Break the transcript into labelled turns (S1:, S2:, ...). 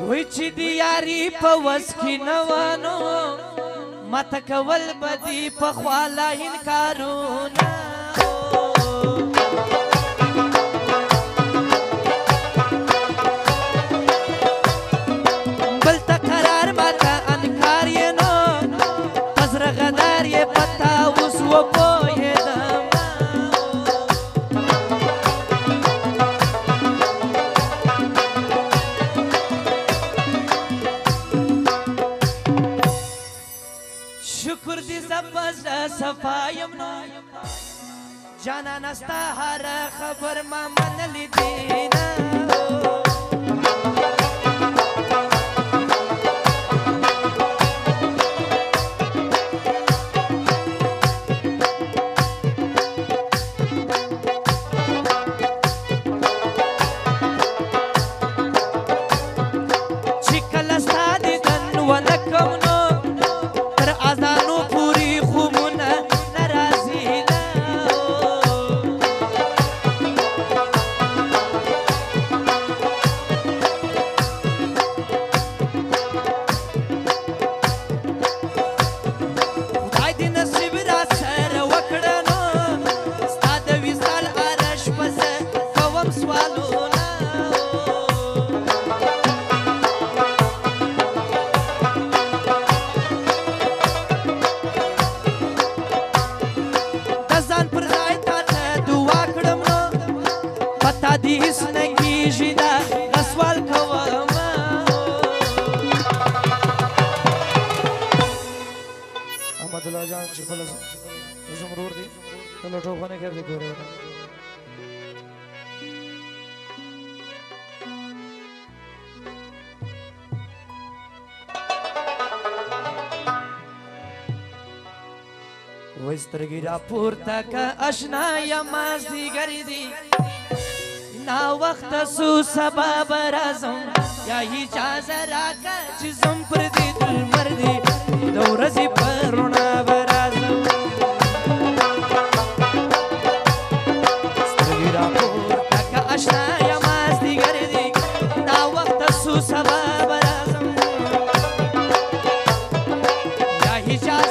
S1: وی چې د یاري په وس کې نه وانو ماته کول به دي پخوا لا انکارونه بل ته قرار ماته انکار یې نو په زړه غدار یې پتا اوس وپوهېدم شکر دې زه په زړه صفا یم نو جانانه ستا هره خبر ما منلې دي نه چې کله ستا دیدن ونه کوم نو حدیث نکیږي دا سوال کوم احمد الله جان چې خپل زمرور دي کله ټوخونه کوي ګوره وسترګې را پورته که اشنا یم مازدیګر دي نا وخت سو سبا برازم یا اجازه راکه چې زم پر دې دلمر دي د ورځې په رڼا برازم سترګې راپورته که اشنا یم مازدیګر دي نا وخت سو سبا برازم یا اجازه